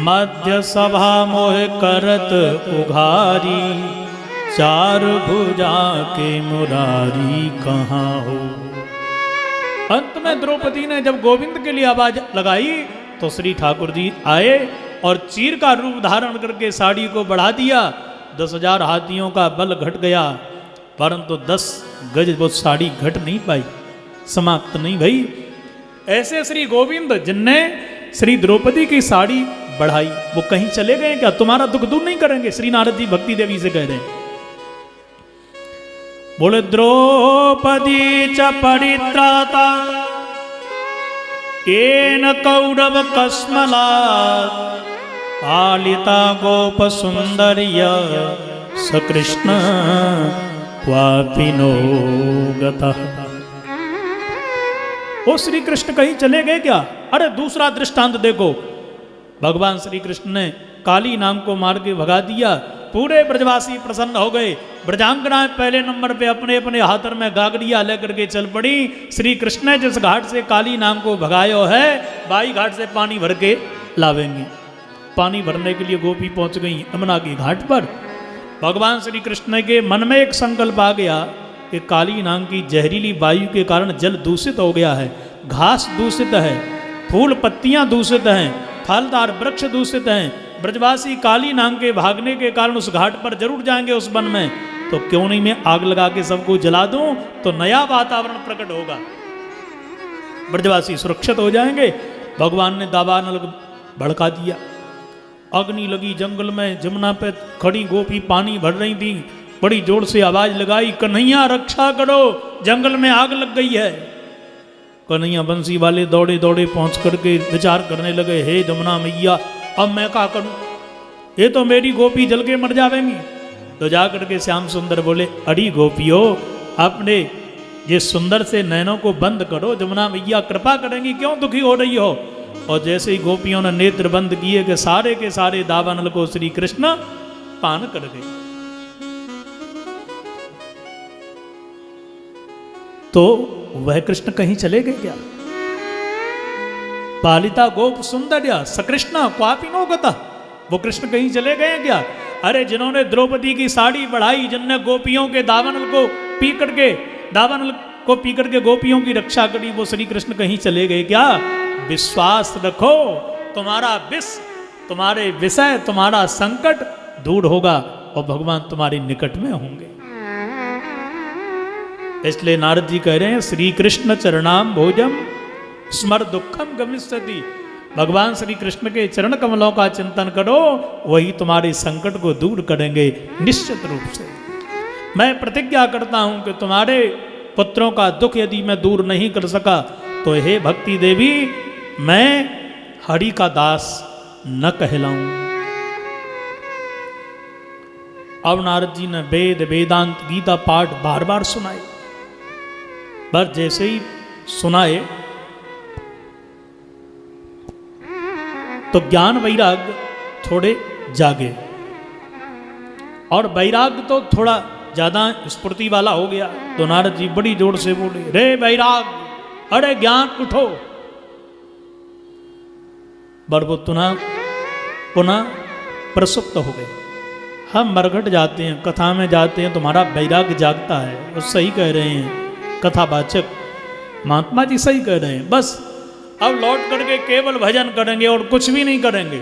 मध्य सभा मोह करत उघारी, चार भुजा के मुरारी कहाँ हो। अंत में द्रौपदी ने जब गोविंद के लिए आवाज लगाई तो श्री ठाकुर जी आए और चीर का रूप धारण करके साड़ी को बढ़ा दिया। 10,000 हाथियों का बल घट गया, परंतु 10 गज वो साड़ी घट नहीं पाई, समाप्त नहीं भई। ऐसे श्री गोविंद जिनने श्री द्रौपदी की साड़ी बढ़ाई, वो कहीं चले गए क्या? तुम्हारा दुख दूर नहीं करेंगे? श्री नारद जी भक्ति देवी से कह रहे हैं। बोले द्रौपदी च परित्राता येन कौरव कस्मलात्, पालिता गोप सुंदर्य सकृष्ण क्वापि नो गतः। ओ श्री कृष्ण कहीं चले गए क्या? अरे दूसरा दृष्टांत देखो, भगवान श्री कृष्ण ने काली नाम को मार के भगा दिया, पूरे ब्रजवासी प्रसन्न हो गए। ब्रजांगनाएं पहले नंबर पे अपने अपने हाथर में गागड़िया लेकर के चल पड़ी। श्री कृष्ण ने जिस घाट से काली नाम को भगायो है, बाई घाट से पानी भर के लावेंगे। पानी भरने के लिए गोपी पहुंच गई यमुना के घाट पर। भगवान श्री कृष्ण के मन में एक संकल्प आ गया कि काली नाम की जहरीली वायु के कारण जल दूषित हो गया है, घास दूषित है, फूल पत्तियां दूषित हैं, फलदार वृक्ष दूषित हैं। ब्रजवासी काली नाम के भागने के कारण उस घाट पर जरूर जाएंगे उस वन में, तो क्यों नहीं मैं आग लगा के सबको जला दूं, तो नया वातावरण प्रकट होगा, ब्रजवासी सुरक्षित हो जाएंगे। भगवान ने दावानल भड़का दिया, अग्नि लगी जंगल में। जमुना पे खड़ी गोपी पानी भर रही थी, बड़ी जोर से आवाज लगाई, कन्हैया रक्षा करो, जंगल में आग लग गई है। कन्हैया बंसी वाले दौड़े दौड़े पहुंच करके विचार करने लगे, हे जमुना मैया अब मैं क्या करूं, ये तो मेरी गोपी जल के मर जावेंगी। तो जाकर के श्याम सुंदर बोले, अड़ी गोपियों अपने ये सुंदर से नैनों को बंद करो, जमुना मैया कृपा करेंगी, क्यों दुखी हो रही हो। और जैसे ही गोपियों ने नेत्र बंद किए कि सारे के सारे दावानल को श्री कृष्ण पान कर गए। तो वह कृष्ण कहीं चले गए क्या? पालिता गोप सुंदर्या सकृष्ण क्वापि नो गतः, वो कृष्ण कहीं चले गए क्या? अरे जिन्होंने द्रौपदी की साड़ी बढ़ाई, जिनने गोपियों के दावानल को पी करके गोपियों की रक्षा करी, वो श्री कृष्ण कहीं चले गए क्या? विश्वास रखो, तुम्हारा तुम्हारे विषय, तुम्हारा संकट दूर होगा और भगवान तुम्हारे निकट में होंगे। इसलिए नारद जी कह रहे हैं, श्री कृष्ण चरणाम भोजम स्मर दुखम गमिष्यति। भगवान श्री कृष्ण के चरण कमलों का चिंतन करो, वही तुम्हारे संकट को दूर करेंगे निश्चित रूप से। मैं प्रतिज्ञा करता हूं कि तुम्हारे पुत्रों का दुख यदि मैं दूर नहीं कर सका, तो हे भक्ति देवी मैं हरि का दास न कहलाऊं। अब नारद जी ने वेद वेदांत गीता पाठ बार बार सुनाए, पर जैसे ही सुनाए तो ज्ञान वैराग्य थोड़े जागे, और वैराग्य तो थोड़ा ज्यादा स्फूर्ति वाला हो गया। तो नारद जी बड़ी जोर से बोले, रे वैराग्य, अरे ज्ञान उठो। पर वो पुनः प्रसुप्त हो गए। हम मरघट जाते हैं, कथा में जाते हैं, तुम्हारा वैराग्य जागता है, वो सही कह रहे हैं कथावाचक महात्मा जी, सही कह रहे हैं। बस अब लौट करके केवल भजन करेंगे और कुछ भी नहीं करेंगे।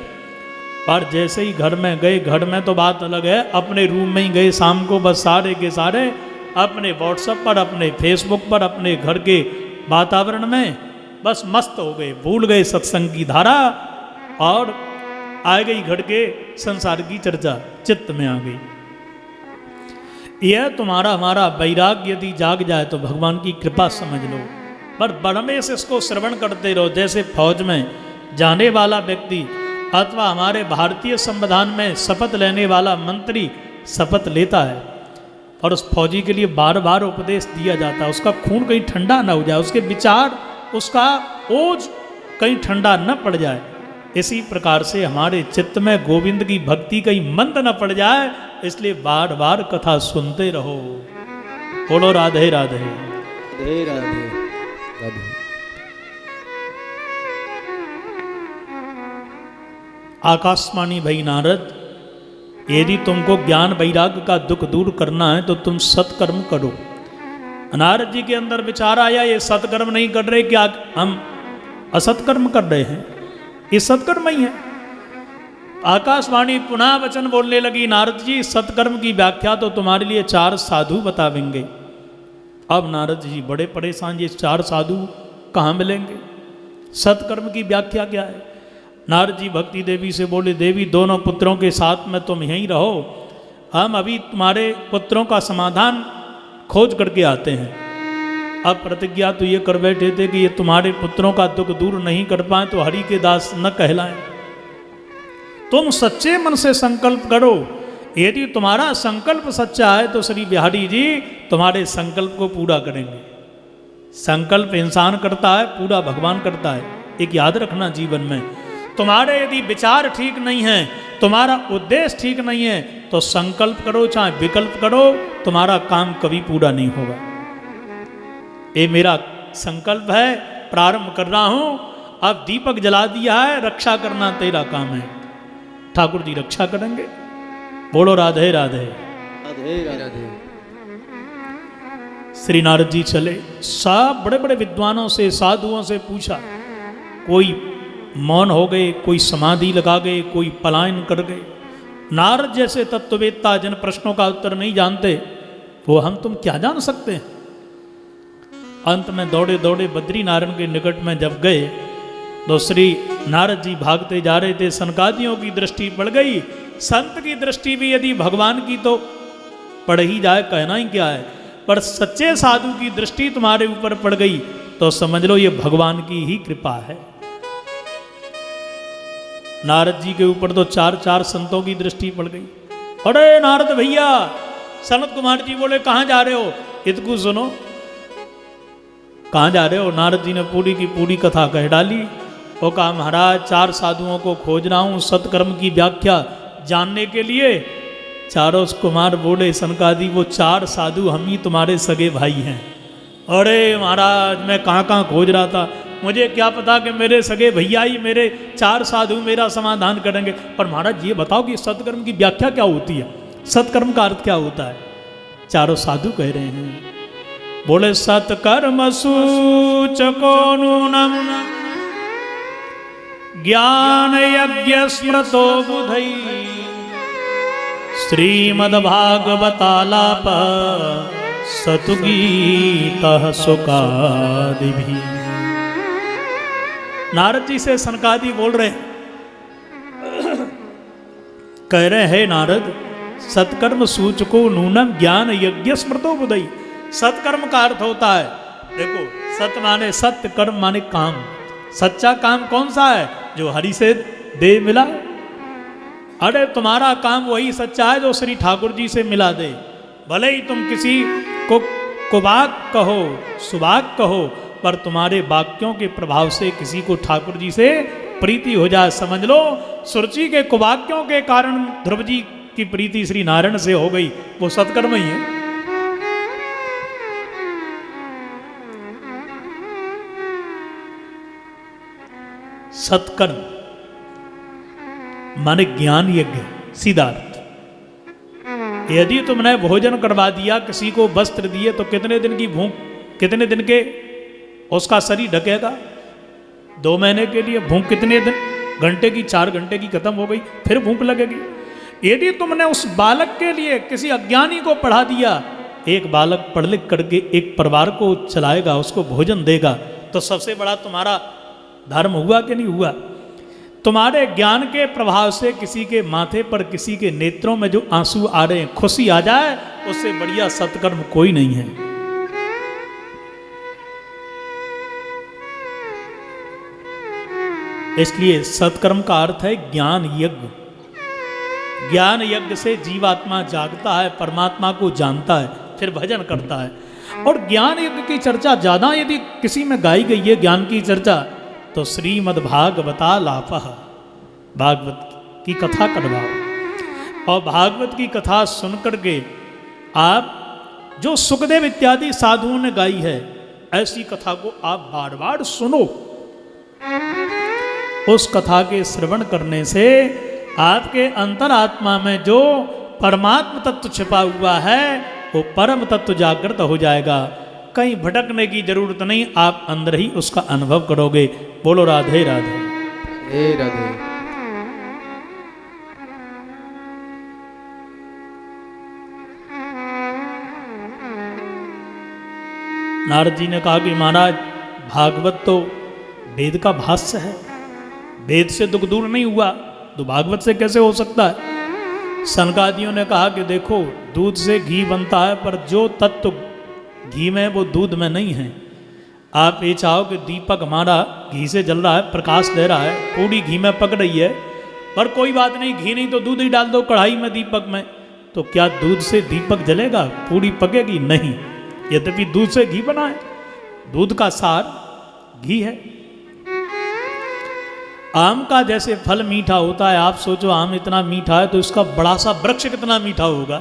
पर जैसे ही घर में गए, घर में तो बात अलग है, अपने रूम में ही गए शाम को, बस सारे के सारे अपने व्हाट्सएप पर, अपने फेसबुक पर, अपने घर के वातावरण में बस मस्त हो गए, भूल गए सत्संग की धारा, और आ गई घर के संसार की चर्चा चित्त में आ गई। यह तुम्हारा हमारा वैराग्य यदि जाग जाए तो भगवान की कृपा समझ लो। पर बड़मे से इसको श्रवण करते रहो। जैसे फौज में जाने वाला व्यक्ति अथवा हमारे भारतीय संविधान में शपथ लेने वाला मंत्री शपथ लेता है, और उस फौजी के लिए बार बार उपदेश दिया जाता है, उसका खून कहीं ठंडा ना हो जाए, उसके विचार, उसका ओज कहीं ठंडा न पड़ जाए। इसी प्रकार से हमारे चित्त में गोविंद की भक्ति कहीं मंद न पड़ जाए, इसलिए बार बार कथा सुनते रहो। बोलो राधे राधे राधे राधे राधे। आकाशवाणी भई नारद, यदि तुमको ज्ञान वैराग्य का दुख दूर करना है तो तुम सत्कर्म करो। नारद जी के अंदर विचार आया, ये सत्कर्म नहीं कर रहे, क्या हम असत्कर्म कर रहे हैं? ये सत्कर्म ही है। आकाशवाणी पुनः वचन बोलने लगी, नारद जी सत्कर्म की व्याख्या तो तुम्हारे लिए 4 साधु बतावेंगे। अब नारद जी बड़े परेशान, ये 4 साधु कहाँ मिलेंगे? सत्कर्म की व्याख्या क्या है? नारद जी भक्ति देवी से बोले, देवी दोनों पुत्रों के साथ में तुम यहीं रहो, हम अभी तुम्हारे पुत्रों का समाधान खोज करके आते हैं। अब प्रतिज्ञा तो ये कर बैठे थे कि ये तुम्हारे पुत्रों का दुख दूर नहीं कर पाए तो हरि के दास न कहलाएं। तुम सच्चे मन से संकल्प करो, यदि तुम्हारा संकल्प सच्चा है तो श्री बिहारी जी तुम्हारे संकल्प को पूरा करेंगे। संकल्प इंसान करता है, पूरा भगवान करता है। एक याद रखना जीवन में, तुम्हारे यदि विचार ठीक नहीं है, तुम्हारा उद्देश्य ठीक नहीं है, तो संकल्प करो चाहे विकल्प करो, तुम्हारा काम कभी पूरा नहीं होगा। ये मेरा संकल्प है, प्रारंभ कर रहा हूं, अब दीपक जला दिया है, रक्षा करना तेरा काम है। ठाकुर जी रक्षा करेंगे। बोलो राधे राधे। राधे राधे। श्री नारद जी चले, सब बड़े बड़े विद्वानों से साधुओं से पूछा, कोई मौन हो गए, कोई समाधि लगा गए, कोई पलायन कर गए। नारद जैसे तत्ववेत्ता जिन प्रश्नों का उत्तर नहीं जानते, वो हम तुम क्या जान सकते हैं? अंत में दौड़े दौड़े बद्री नारायण के निकट में जब गए तो श्री नारद जी भागते जा रहे थे, सनकादियों की दृष्टि पड़ गई। संत की दृष्टि भी यदि भगवान की तो पड़ ही जाए, कहना ही क्या है, पर सच्चे साधु की दृष्टि तुम्हारे ऊपर पड़ गई तो समझ लो ये भगवान की ही कृपा है। नारद जी के ऊपर तो 4 संतों की दृष्टि पड़ गई। अरे नारद भैया, सनत कुमार जी बोले कहाँ जा रहे हो? इतकू सुनो, कहाँ जा रहे हो? नारद जी ने पूरी की पूरी कथा कह डाली। वो कहा, महाराज 4 साधुओं को खोज रहा हूँ सत्कर्म की व्याख्या जानने के लिए। चारों कुमार बोले, सनकादि वो 4 साधु हम ही तुम्हारे सगे भाई हैं। अरे महाराज, मैं कहाँ कहाँ खोज रहा था, मुझे क्या पता कि मेरे सगे भैया ही मेरे 4 साधु मेरा समाधान करेंगे। पर महाराज ये बताओ कि सत्कर्म की व्याख्या क्या होती है, सत्कर्म का अर्थ क्या होता है? चारों साधु कह रहे हैं, बोले सत्कर्म सूचको नूनम ज्ञान यज्ञ स्मृतो बुधै श्रीमद्भागवतालाप सतुगीतः सुकादिभिः। नारद जी से सनकादि बोल रहे हैं, कह रहे हैं नारद, सत्कर्म सूचको नूनम ज्ञान यज्ञ स्मृतो बुधै। सत्कर्म का अर्थ होता है, देखो सत्य माने सत्य, कर्म माने काम। सच्चा काम कौन सा है? जो हरि से दे मिला। अरे तुम्हारा काम वही सच्चा है जो श्री ठाकुर जी से मिला दे। भले ही तुम किसी को कुवाक कहो, सुवाक कहो, पर तुम्हारे वाक्यों के प्रभाव से किसी को ठाकुर जी से प्रीति हो जाए, समझ लो सुरुचि के कुवाक्यों के कारण ध्रुव जी की प्रीति श्री नारायण से हो गई, वो सत्कर्म ही है। सत्कर्म माने ज्ञान यज्ञ, सीधा अर्थ। यदि तुमने भोजन करवा दिया, किसी को वस्त्र दिए, तो कितने दिन की भूख, कितने दिन के उसका शरीर ढकेगा? 2 महीने के लिए भूख कितने दिन, घंटे की, 4 घंटे की खत्म हो गई, फिर भूख लगेगी। यदि तुमने उस बालक के लिए किसी अज्ञानी को पढ़ा दिया, एक बालक पढ़ लिख करके एक परिवार को चलाएगा, उसको भोजन देगा, तो सबसे बड़ा तुम्हारा धर्म हुआ कि नहीं हुआ? तुम्हारे ज्ञान के प्रभाव से किसी के माथे पर, किसी के नेत्रों में जो आंसू आ रहे हैं, खुशी आ जाए, उससे बढ़िया सत्कर्म कोई नहीं है। इसलिए सत्कर्म का अर्थ है ज्ञान यज्ञ। ज्ञान यज्ञ से जीवात्मा जागता है, परमात्मा को जानता है, फिर भजन करता है। और ज्ञान यज्ञ की चर्चा ज्यादा यदि किसी में गाई गई है, ज्ञान की चर्चा, तो श्रीमद्भागवतालापः, भागवत की कथा करवाओ। और भागवत की कथा सुन करके आप, जो सुखदेव इत्यादि साधुओं ने गाई है, ऐसी कथा को आप बार बार सुनो। उस कथा के श्रवण करने से आपके अंतरात्मा में जो परमात्म तत्व छिपा हुआ है वो परम तत्व जागृत हो जाएगा। कहीं भटकने की जरूरत नहीं, आप अंदर ही उसका अनुभव करोगे। बोलो राधे राधे। हे राधे। नारद जी ने कहा कि महाराज भागवत तो वेद का भाष्य है, वेद से दुख दूर नहीं हुआ तो भागवत से कैसे हो सकता है। सनकादियों ने कहा कि देखो दूध से घी बनता है, पर जो तत्व घी में वो दूध में नहीं है। आप ये चाहो कि दीपक हमारा घी से जल रहा है, प्रकाश दे रहा है, पूरी घी में पक रही है, पर कोई बात नहीं, घी नहीं तो दूध ही डाल दो कढ़ाई में दीपक में, तो क्या दूध से दीपक जलेगा, पूरी पकेगी? नहीं। यद्यपि दूध से घी बना है, दूध का सार घी है। आम का जैसे फल मीठा होता है, आप सोचो आम इतना मीठा है तो इसका बड़ा सा वृक्ष कितना मीठा होगा।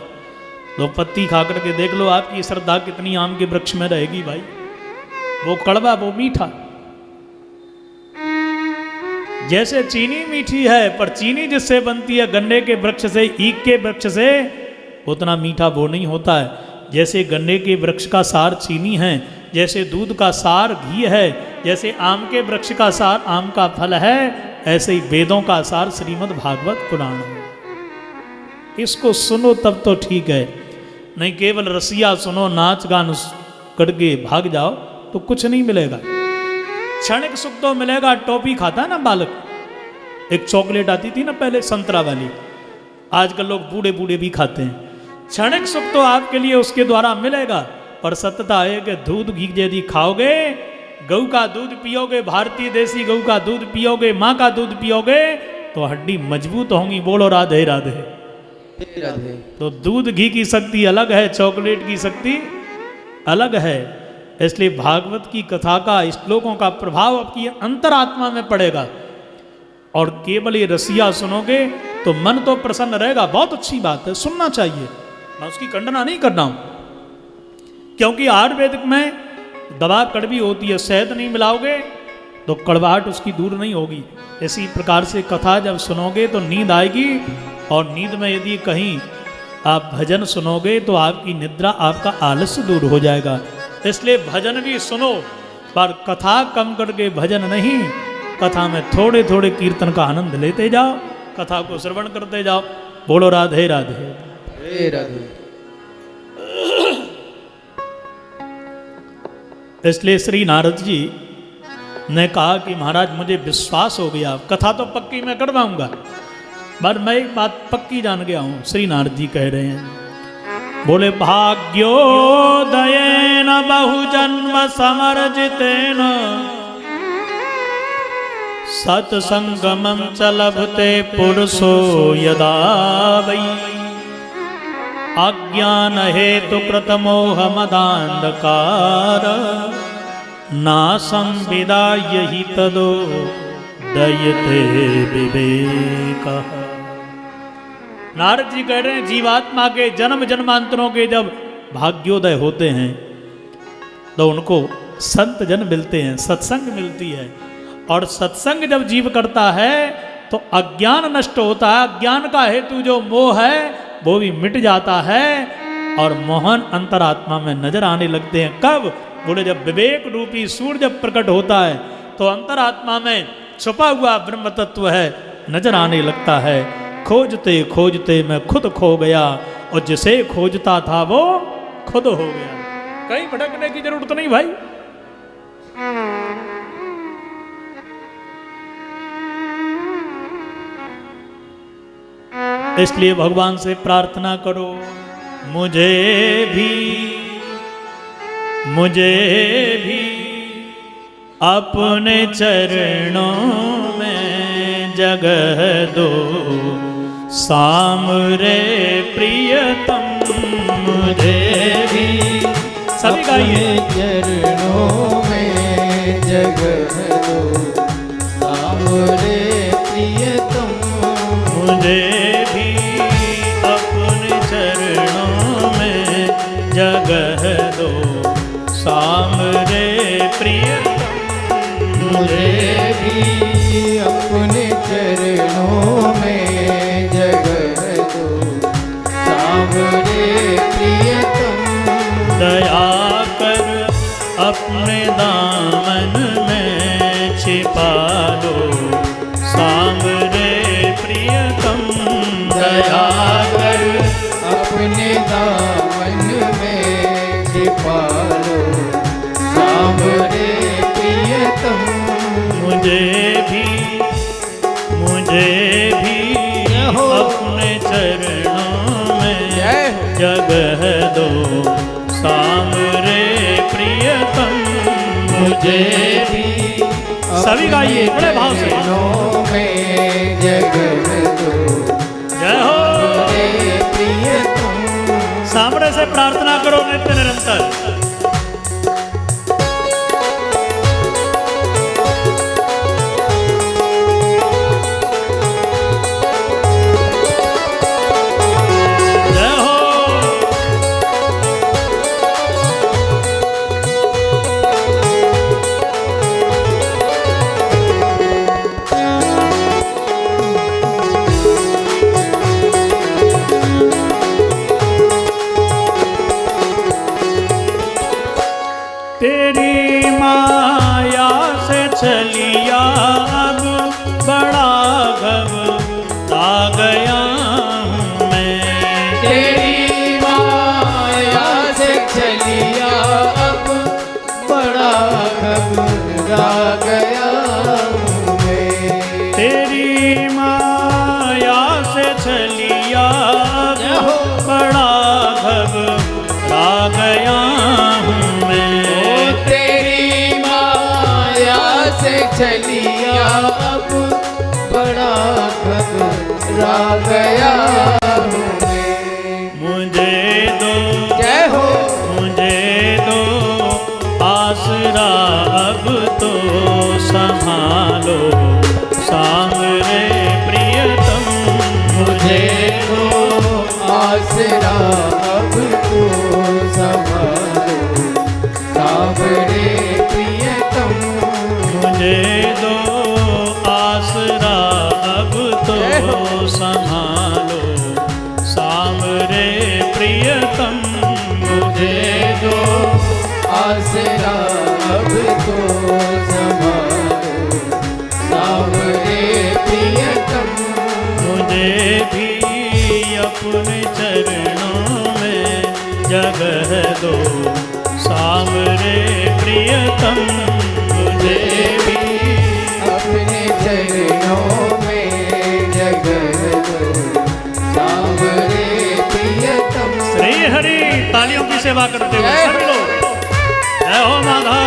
तो पत्ती खा करके देख लो आपकी श्रद्धा कितनी आम के वृक्ष में रहेगी भाई। वो कड़वा वो मीठा। जैसे चीनी मीठी है, पर चीनी जिससे बनती है गन्ने के वृक्ष से, ईख के वृक्ष से, उतना मीठा वो नहीं होता है। जैसे गन्ने के वृक्ष का सार चीनी है, जैसे दूध का सार घी है, जैसे आम के वृक्ष का सार आम का फल है, ऐसे ही वेदों का सार श्रीमद् भागवत पुराण है। इसको सुनो तब तो ठीक है, नहीं केवल रसिया सुनो, नाच गान करके भाग जाओ तो कुछ नहीं मिलेगा। क्षणिक सुख तो मिलेगा। टॉफी खाता है ना बालक, एक चॉकलेट आती थी ना पहले संतरा वाली, आजकल लोग बूढ़े बूढ़े भी खाते हैं। क्षणिक सुख तो आपके लिए उसके द्वारा मिलेगा, पर सत्यता है कि दूध घी यदि खाओगे, गऊ का दूध पियोगे, भारतीय देसी गऊ का दूध पियोगे, माँ का दूध पियोगे, तो हड्डी मजबूत होंगी। बोलो राधे राधे। राधे। तो दूध घी की शक्ति अलग है, चॉकलेट की शक्ति अलग है। इसलिए भागवत की कथा का, श्लोकों का प्रभाव आपकी अंतरात्मा में पड़ेगा। और केवल ये रसिया सुनोगे तो मन तो प्रसन्न रहेगा, बहुत अच्छी बात है, सुनना चाहिए, मैं उसकी खंडना नहीं कर रहा हूं। क्योंकि आयुर्वेदिक में दवा कड़वी होती है, शहद नहीं मिलाओगे तो कड़वाहट उसकी दूर नहीं होगी। इसी प्रकार से कथा जब सुनोगे तो नींद आएगी, और नींद में यदि कहीं आप भजन सुनोगे तो आपकी निद्रा, आपका आलस्य दूर हो जाएगा। इसलिए भजन भी सुनो, पर कथा कम करके भजन नहीं, कथा में थोड़े थोड़े कीर्तन का आनंद लेते जाओ, कथा को श्रवण करते जाओ। बोलो राधे राधे। हे राधे। इसलिए श्री नारद जी ने कहा कि महाराज मुझे विश्वास हो गया, कथा तो पक्की मैं करवाऊंगा, पर मैं एक बात पक्की जान गया हूं। श्री नारद जी कह रहे हैं, बोले भाग्योदयेन बहुजन्म समर्जितेन सत्संगमं च लभते पुरुषो यदा वै अज्ञान हेतु कृतमोह मदान्धकार नासं विदाय हि तदो दयते विवेकः। नारद जी कह रहे हैं जीवात्मा के जन्म जन्मांतरों के जब भाग्योदय होते हैं तो उनको संत जन मिलते हैं, सत्संग मिलती है, और सत्संग जब जीव करता है तो अज्ञान नष्ट होता है। अज्ञान का हेतु जो मोह है वो भी मिट जाता है, और मोहन अंतरात्मा में नजर आने लगते हैं। कब? बोले जब विवेक रूपी सूर्य जब प्रकट होता है तो अंतरात्मा में छुपा हुआ ब्रह्म तत्व है नजर आने लगता है। खोजते खोजते मैं खुद खो गया, और जिसे खोजता था वो खुद हो गया। कहीं भटकने की जरूरत नहीं भाई। इसलिए भगवान से प्रार्थना करो, मुझे भी अपने चरणों में जगह दो, सामरे प्रियतम मुझे भी। सभी गाइए। चरणों में जगह दो, सामरे प्रियतम मुझे भी अपने चरणों में जगह दो, सामरे प्रियतम मुझे भी अपने मुझे भी सभी गाइए बड़े भाव से। चरणों में जगह दो जय हो। मेरे प्रियतम। सामने से प्रार्थना करो नित्य निरंतर। जय हो। तेरी माया से चलिया अब बड़ा घबरा गया हूँ मैं। तेरी माया से चलिया अब बड़ा घबरा गया हूँ मैं। तेरी माया से चलिया अब बड़ा घबरा गया हूँ मैं। तेरी माया से चलिया अब बड़ा घबरा गया हूँ मैं। मुझे दो जय हो। मुझे दो आसरा अब तो संभालो सामरे प्रियतम। मुझे दो आसरा अब तो संभालो सावरे प्रियतम। मुझे दो आसरा अब तो संभालो सामरे प्रियतम। मुझे दो आसरा अब तो संभालो सावरे प्रियतम। मुझे भी अपने चरणों में जगह दो सामरे प्रियतम। मुझे भी अपने चरणों में जगह दो सावरे प्रियतम। श्री हरि। तालियों की सेवा करते हुए सभी लोग जय हो माधव।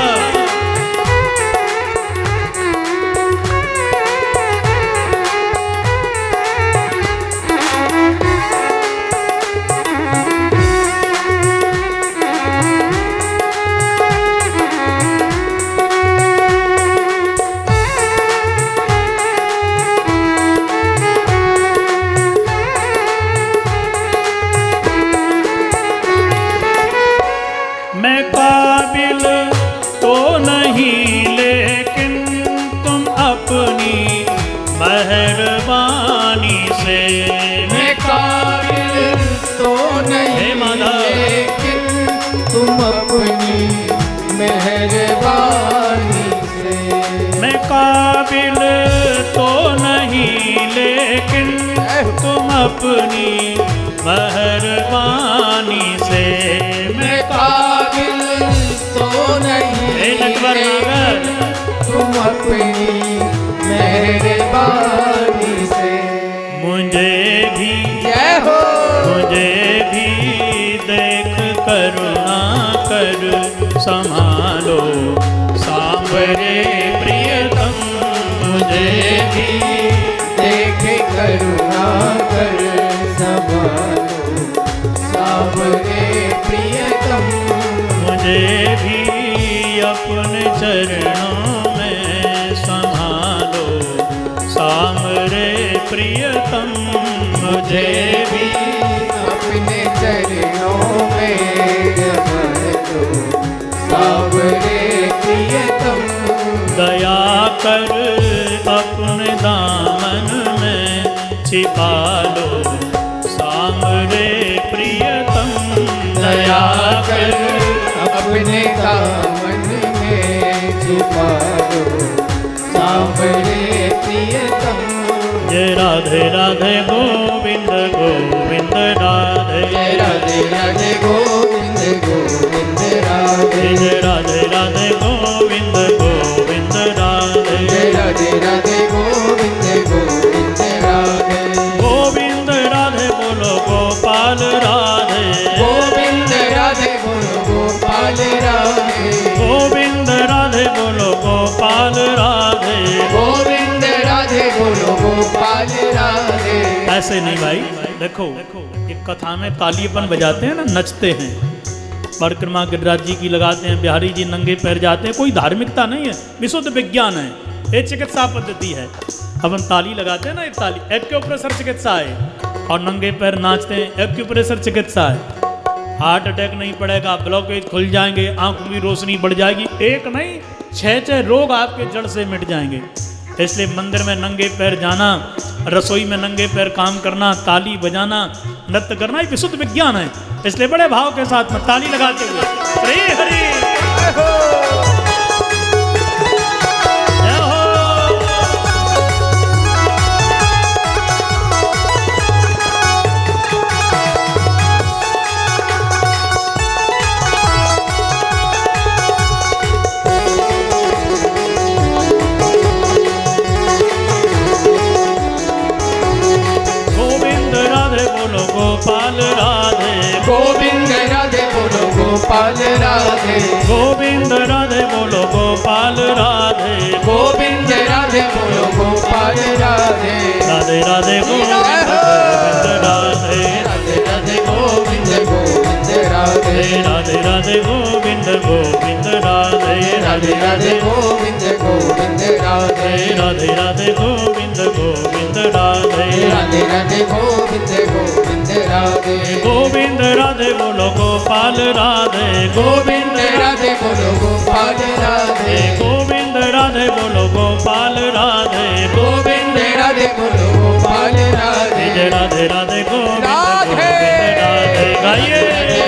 मैं काबिल तो नहीं लेकिन तुम अपनी मेहरबानी से। मैं काबिल तो नहीं हे माधव। लेकिन तुम अपनी मेहरबानी से। मैं काबिल तो नहीं लेकिन तुम अपनी मेहरबानी से। मैं काबिल तो नहीं हे नटवर नागर। तुम अपनी मेहरबानी से। मुझे भी जय हो। मुझे भी देख करुणा कर संभालो सामरे प्रियतम। मुझे भी देख करुणा कर संभालो सावरे प्रियतम। मुझे भी अपने चरणों में संभालो सामरे प्रियतम। मुझे भी अपने चरणों में जगह दो सावरे प्रियतम। दया कर अपने दामन में छिपा लो सामरे प्रियतम। दया कर अपने दामन में छुपा दो सावरे प्रियतम। जय राधे राधे गोविंद गोविंद राधे। जय राधे राधे गोविंद गोविंद राधे। जय राधे राधे गोविंद गोविंद राधे। जय राधे राधे गोविंद गोविंद राधे। गोविंद राधे बोलो गोपाल राधे। गोविंद राधे बोलो गोपाल राधे। गोविंद राधे बोलो गोपाल राधे। ऐसे नहीं भाई, देखो एक कथा में ताली अपन बजाते हैं ना, नचते हैं, परिक्रमा गिरिराज जी की लगाते हैं, बिहारी जी नंगे पैर जाते हैं, कोई धार्मिकता नहीं है, विशुद्ध विज्ञान है, ये चिकित्सा पद्धति है। अपन ताली लगाते हैं ना, ये ताली एक्यूप्रेशर चिकित्सा है, और नंगे पैर नाचते हैं, एक्यूप्रेशर चिकित्सा है। हार्ट अटैक नहीं पड़ेगा, ब्लॉकेज खुल जाएंगे, आंखों की रोशनी बढ़ जाएगी, एक नहीं 6 रोग आपके जड़ से मिट जाएंगे। इसलिए मंदिर में नंगे पैर जाना, रसोई में नंगे पैर काम करना, ताली बजाना, नृत्य करना, ये विशुद्ध विज्ञान है। इसलिए बड़े भाव के साथ में ताली लगाते हुए हरे हरे जय हो। गोविंद राधे बोलो गोपाल राधे, गोविंद राधे बोलो गोपाल राधे, गोविंद राधे बोलो गोपाल राधे, गोविंद राधे बोलो गोपाल राधे। राधे राधे गोविंद गोविंद राधे, राधे राधे गोविंद गोविंद राधे, राधे राधे गोविंद गोविंद राधे, राधे राधे गोविंद गोविंद राधे, राधे राधे गोविंद गोविंद राधे, राधे राधे गोविंद गोविंद राधे। गोविंद राधे बोलो गोपाल राधे, गोविंद राधे बोलो गोपाल राधे, गोविंद राधे बोलो गोपाल राधे, गोविंद राधे बोलो गोपाल राधे। जय राधे राधे गोविंद राधे। गोविंद राधे, गाइए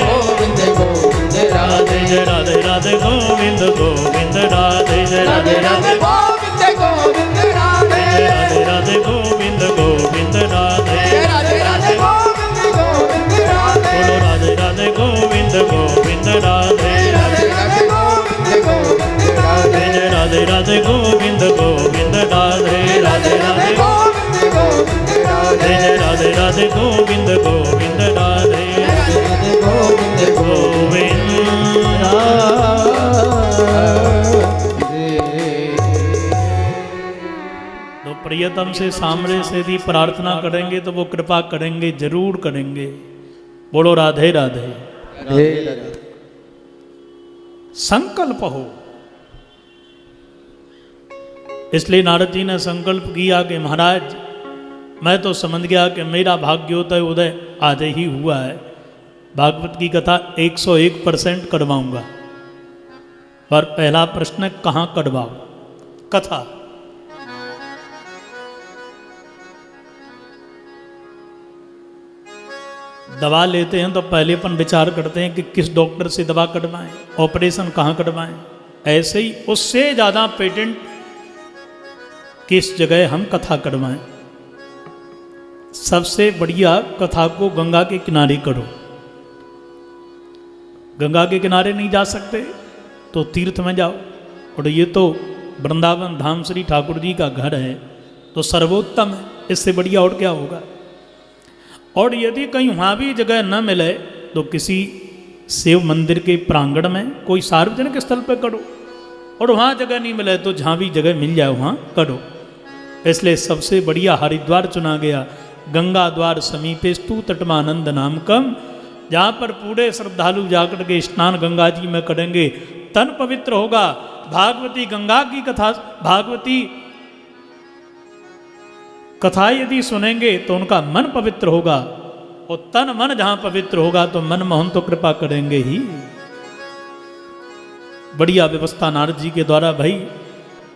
गोविंद गोविंद राधे, जय राधे राधे गोविंद गोविंद राधे, जय राधे राधे राधे गोविंद गोविंद राधे, राधे राधे गोविंद गोविंद राधे, राधे राधे गोविंद गोविंद राधे, बोलो राधे राधे गोविंद गोविंद राधे, राधे राधे गोविंद गोविंद राधे, जय राधे राधे गोविंद गोविंद राधे, राधे राधे गोविंद गोविंद राधे, जय राधे राधे गोविंद गोविंद राधे, राधे राधे गोविंद गोविंद तो प्रियतम से सामने से यदि प्रार्थना करेंगे तो वो कृपा करेंगे, जरूर करेंगे। बोलो राधे राधे। राधे राधे। संकल्प हो, इसलिए नारद जी ने संकल्प किया कि महाराज मैं तो समझ गया कि मेरा भाग्योदय उदय आज ही हुआ है, भागवत की कथा 101% करवाऊंगा। और पहला प्रश्न कहाँ करवाओ कथा? दवा लेते हैं तो पहले अपन विचार करते हैं कि किस डॉक्टर से दवा कटवाएं, ऑपरेशन कहाँ कटवाएं। ऐसे ही उससे ज़्यादा पेटेंट किस जगह हम कथा करवाएं। सबसे बढ़िया कथा को गंगा के किनारे करो। गंगा के किनारे नहीं जा सकते तो तीर्थ में जाओ, और ये तो वृंदावन धाम श्री ठाकुर जी का घर है तो सर्वोत्तम है, इससे बढ़िया और क्या होगा। और यदि कहीं वहाँ भी जगह न मिले तो किसी शिव मंदिर के प्रांगण में कोई सार्वजनिक स्थल पर करो, और वहाँ जगह नहीं मिले तो जहाँ भी जगह मिल जाए वहाँ करो। इसलिए सबसे बढ़िया हरिद्वार चुना गया। गंगा द्वार समीपेस्तु तटमानंद नामकम, जहाँ पर पूरे श्रद्धालु जाकर के स्नान गंगा जी में करेंगे, तन पवित्र होगा। भागवती गंगा की कथा, भागवती कथा यदि सुनेंगे तो उनका मन पवित्र होगा, और तन मन जहाँ पवित्र होगा तो मनमोहन तो कृपा करेंगे ही। बढ़िया व्यवस्था नारद जी के द्वारा भाई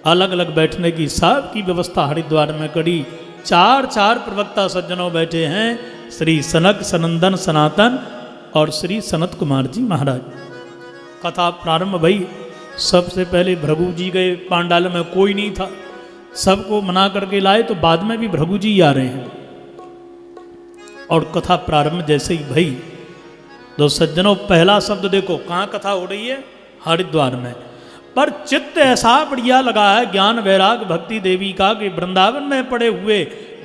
अलग अलग बैठने की सबकी व्यवस्था हरिद्वार में करी। 4 प्रवक्ता सज्जनों बैठे हैं, श्री सनक सनंदन सनातन और श्री सनत कुमार जी महाराज। कथा प्रारंभ भई। सबसे पहले भृगु जी गए, पांडाल में कोई नहीं था, सबको मना करके लाए तो बाद में भी भृगु जी आ रहे हैं। और कथा प्रारंभ जैसे ही भई तो सज्जनों पहला शब्द देखो कहाँ कथा हो रही है, हरिद्वार में। पर चित्त ऐसा बढ़िया लगा है ज्ञान वैराग भक्ति देवी का कि वृंदावन में पड़े हुए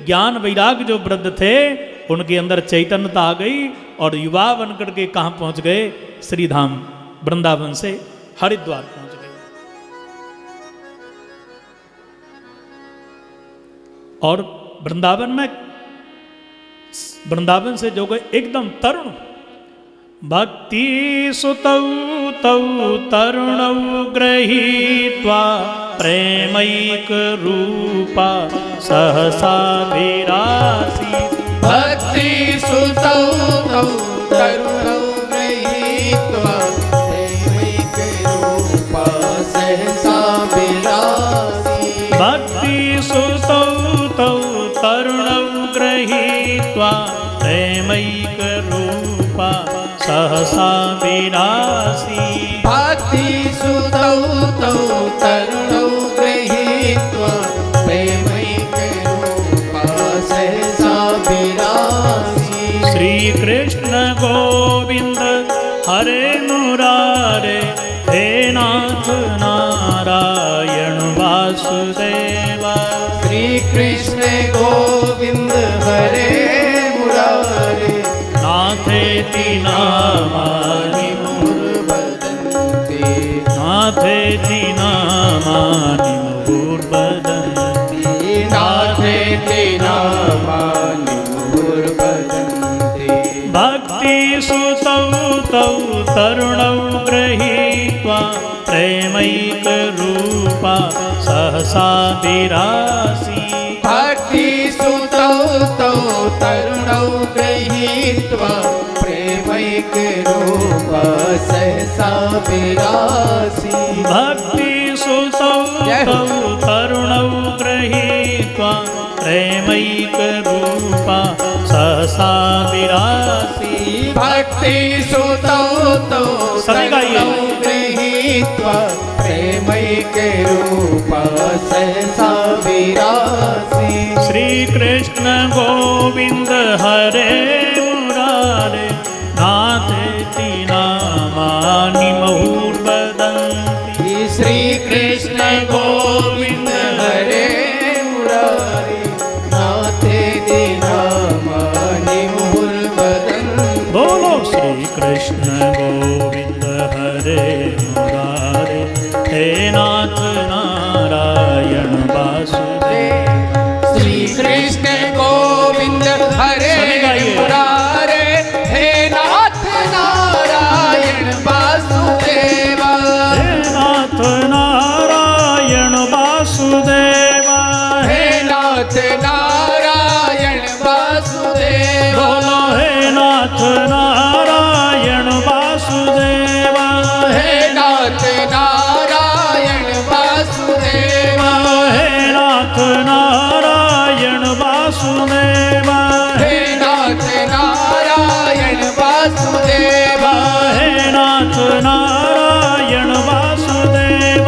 ज्ञान वैराग जो वृद्ध थे उनके अंदर चैतन्यता आ गई, और युवा बन करके कहाँ पहुँच गए, श्रीधाम वृंदावन से हरिद्वार पहुँच गए। और वृंदावन से जो गए एकदम तरुण, भक्ति सुतौ तौ तरुणौ गृहीत्वा प्रेमैक रूपा सहसा विरासी। भक्ति सुतौ तौ तरुणौ गृहीत्वा प्रेमैक रूपा सहसा विरासी। भक्ति सुतौ तौ तरुणौ गृहीत्वा प्रेमैक रूपा सहसा विरासी। भक्ति सुतौ तौ तरुणौ गृहीत्वा प्रेमैक रूपा सहसा विरासी। श्री कृष्ण गोविंद हरे मुरारे, हे नाथ नारायण वासुदेवा। श्री कृष्ण गोविंद हरे मुरारे, नाथेति नामानि मुहुर्वदन्ति। नाथेति नामानि मुहुर्वदन्ति। नाथेति नामानि मुहुर्वदन्ति। भक्ति सुतौ तौ तरुणौ गृहीत्वा प्रेमैक रूपा सहसा विरासी। भक्ति सुतौ तौ तरुणौ गृहीत्वा प्रेमैक रूपा सहसा विरासी। भक्ति सुतौ तौ तरुणौ गृहीत्वा प्रेमैक रूपा सहसा विरासी। भक्ति सुतौ तौ सभी गाइए। तरुणौ गृहीत्वा प्रेमैक रूपा सहसा विरासी। श्री कृष्ण गोविंद हरे मुरारे, नाथेति नामानि मुहुर्वदन्ति। श्री कृष्ण गोविंद हरे मुरारे, नाथेति नामानि मुहुर्वदन्ति। बोलो श्री कृष्ण गोविंद हरे मुरारे, हे नाथ नारायण वासुदेव। श्री कृष्ण गोविंद हरे मुरारे, हे नाथ नारायण वासुदेवा। हे नाथ नारायण वासुदेवा। हे नाथ नारायण वासुदेवा। बोलो हे नाथ नारायण वासुदेवा। हे नाथ नारायण वासुदेवा। हे नाथ नारायण वासुदेवा। हे नाथ नारायण वासुदेवा। हे नाथ नारायण वासुदेवा।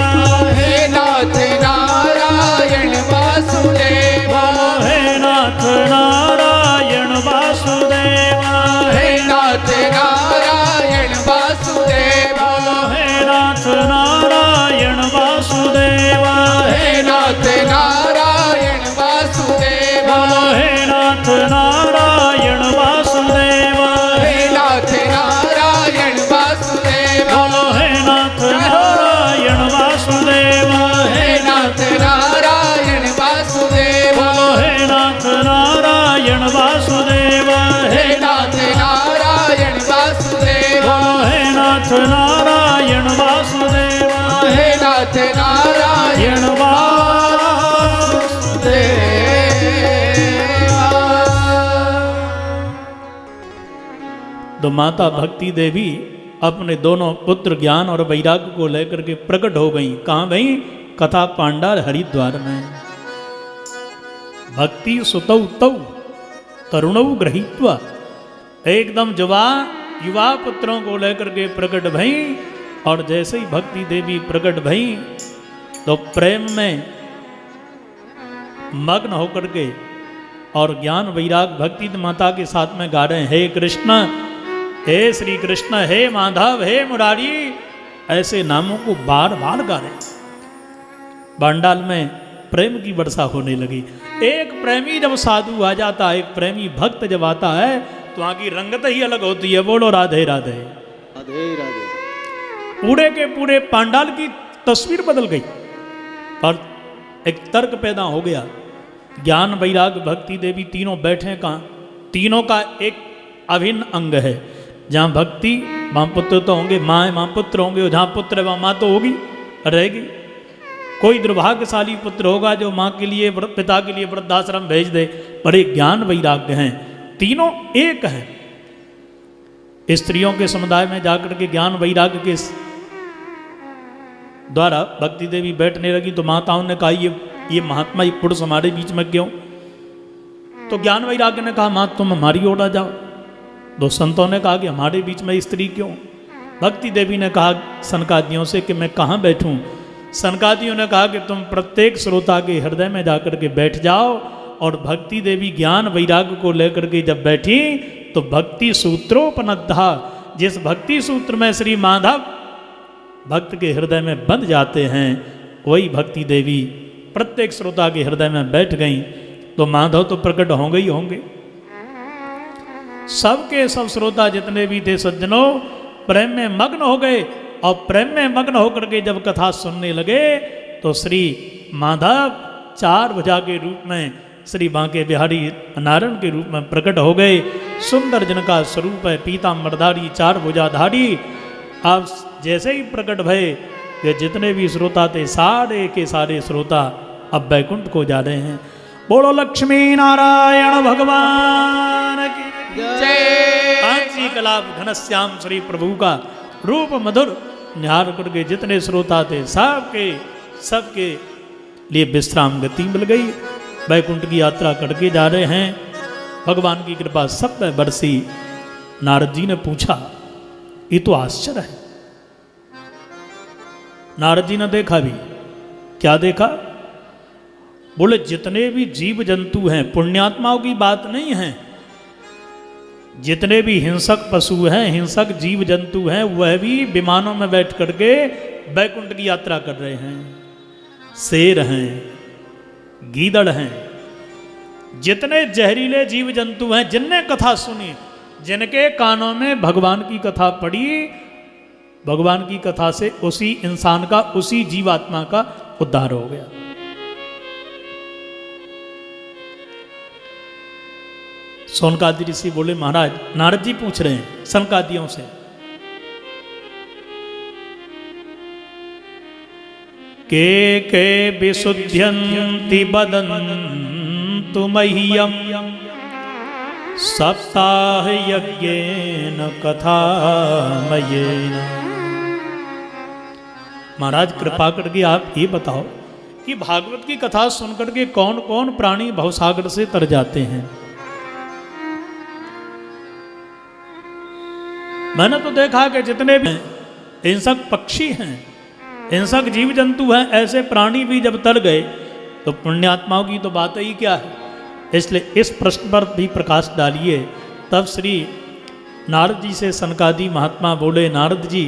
हे नाथ नारायण वासुदेवा। हे नाथ नारायण वासुदेवा। हे नाथ नारायण वासुदेवा। हे नाथ नारायण वासुदेवा। हे नाथ नारायण वासुदेवा। हे नाथ नारायण वासुदेवा। हे नाथ नारायण वासुदेवा। हे नाथ नारायण वासुदेवा। हे नाथ नारायण वासुदेवा। हे नाथ नारायण वासुदेवा। हे नाथ नारायण वासुदेवा। हे नाथ नारायण वासुदेवा। हे नाथ नारायण तो माता भक्ति देवी अपने दोनों पुत्र ज्ञान और वैराग्य को लेकर के प्रकट हो गई। कहाँ गई? कथा पांडाल हरिद्वार में। भक्ति सुतौ तौ तरुणौ गृहीत्वा, एकदम युवा पुत्रों को लेकर के प्रकट भई। और जैसे ही भक्ति देवी प्रकट भई तो प्रेम में मग्न होकर के और ज्ञान वैराग भक्ति माता के साथ में गा रहे हैं, हे कृष्ण, हे श्री कृष्ण, हे माधव, हे मुरारी, ऐसे नामों को बार बार गा रहे। बांडाल में प्रेम की वर्षा होने लगी। एक प्रेमी जब साधु आ जाता है, एक प्रेमी भक्त जब आता है तो वहाँ की रंगत ही अलग होती है। बोलो राधे राधे राधे राधे। पूरे के पूरे पांडाल की तस्वीर बदल गई और एक तर्क पैदा हो गया ज्ञान वैराग्य भक्ति देवी तीनों बैठे कहाँ? तीनों का एक अभिन्न अंग है। जहाँ भक्ति वहाँ पुत्र तो होंगे, माँ है वहाँ पुत्र होंगे, और जहाँ पुत्र है वहाँ माँ तो होगी, रहेगी। कोई दुर्भाग्यशाली पुत्र होगा जो माँ के लिए पिता के लिए वृद्धाश्रम भेज दे। बड़े ज्ञान वैराग्य हैं, तीनों एक हैं। स्त्रियों के समुदाय में जाकर के ज्ञान वैराग्य के द्वारा भक्ति देवी बैठने लगी तो माताओं ने कहा ये महात्मा ये पुरुष हमारे बीच में क्यों? तो ज्ञान वैराग्य ने कहा माँ तुम हमारी ओर आ जाओ। दो संतों ने कहा कि हमारे बीच में स्त्री क्यों? भक्ति देवी ने कहा सनकादियों से कि मैं कहाँ बैठूं? सनकादियों ने कहा कि तुम प्रत्येक श्रोता के हृदय में जाकर के बैठ जाओ। और भक्ति देवी ज्ञान वैराग्य को लेकर के जब बैठी तो भक्ति सूत्रोपनद्धा, जिस भक्ति सूत्र में श्री माधव भक्त के हृदय में बंध जाते हैं, वही भक्ति देवी प्रत्येक श्रोता के हृदय में बैठ गई। तो माधव तो प्रकट होंगे ही होंगे। सबके सब श्रोता जितने भी थे सज्जनों प्रेम में मग्न हो गए। और प्रेम में मग्न होकर के जब कथा सुनने लगे तो श्री माधव चार भुजा के रूप में श्री बांके बिहारी नारायण के रूप में प्रकट हो गए। सुंदर जिनका स्वरूप है, पीतांबरधारी चार भुजाधारी। आप जैसे ही प्रकट भये कि जितने भी श्रोता थे सारे के सारे श्रोता अब बैकुंठ को जा रहे हैं। बोलो लक्ष्मी नारायण भगवान की जय। कांची कलाप घनश्याम श्री प्रभु का रूप मधुर निहार करके जितने श्रोता थे सबके लिए विश्राम गति मिल गई। बैकुंठ की यात्रा करके जा रहे हैं। भगवान की कृपा सब में बरसी। नारद जी ने पूछा ये तो आश्चर्य है। नारद जी ने देखा भी। क्या देखा? बोले जितने भी जीव जंतु हैं, पुण्यात्माओं की बात नहीं है, जितने भी हिंसक पशु हैं, हिंसक जीव जंतु हैं, वह भी विमानों में बैठ करके बैकुंठ की यात्रा कर रहे हैं। शेर हैं, गीदड़ हैं, जितने जहरीले जीव जंतु हैं, जिनने कथा सुनी, जिनके कानों में भगवान की कथा पड़ी, भगवान की कथा से उसी इंसान का, उसी जीवात्मा का उद्धार हो गया। सोनकादि ऋषि बोले महाराज, नारद जी पूछ रहे हैं सनकादियों से के विशुद्ध्यन्ति वदन्तु मह्यं सप्ताह यज्ञेन कथामयेन। महाराज कृपा करके आप ये बताओ कि भागवत की कथा सुनकर के कौन कौन प्राणी भवसागर से तर जाते हैं? मैंने तो देखा कि जितने भी हिंसक पक्षी हैं, हिंसक जीव जंतु हैं, ऐसे प्राणी भी जब तर गए तो पुण्यात्माओं की तो बात ही क्या है। इसलिए इस प्रश्न पर भी प्रकाश डालिए। तब श्री नारद जी से सनकादि महात्मा बोले, नारद जी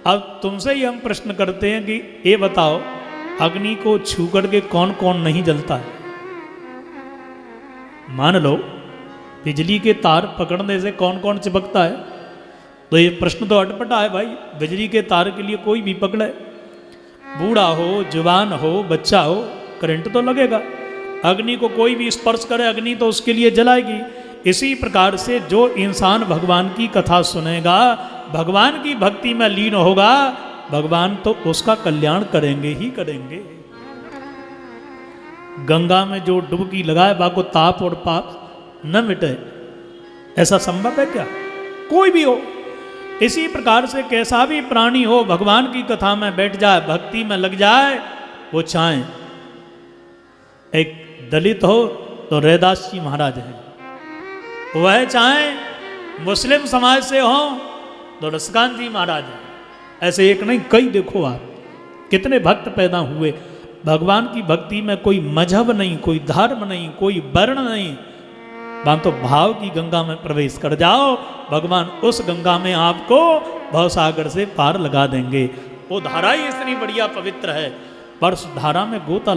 अब तुमसे ही हम प्रश्न करते हैं कि ये बताओ अग्नि को छू करके कौन कौन नहीं जलता है? मान लो बिजली के तार पकड़ने से कौन कौन चिपकता है? तो ये प्रश्न तो अटपटा है भाई। बिजली के तार के लिए कोई भी पकड़े, बूढ़ा हो, जवान हो, बच्चा हो, करंट तो लगेगा। अग्नि को कोई भी स्पर्श करे, अग्नि तो उसके लिए जलाएगी। इसी प्रकार से जो इंसान भगवान की कथा सुनेगा, भगवान की भक्ति में लीन होगा, भगवान तो उसका कल्याण करेंगे ही करेंगे। गंगा में जो डुबकी लगाए बाको ताप और पाप न मिटे, ऐसा संभव है क्या? कोई भी हो। इसी प्रकार से कैसा भी प्राणी हो, भगवान की कथा में बैठ जाए, भक्ति में लग जाए, वो चाहे एक दलित हो तो रैदास जी महाराज हैं, वह चाहे मुस्लिम समाज से हो तो रसकान जी महाराज हैं। ऐसे एक नहीं कई देखो आप कितने भक्त पैदा हुए। भगवान की भक्ति में कोई मजहब नहीं, कोई धर्म नहीं, कोई वर्ण नहीं, वहां तो भाव की गंगा में प्रवेश कर जाओ, भगवान उस गंगा में आपको भवसागर से पार लगा देंगे। वो धारा ही इतनी बढ़िया पवित्र है, पर उस धारा में गोता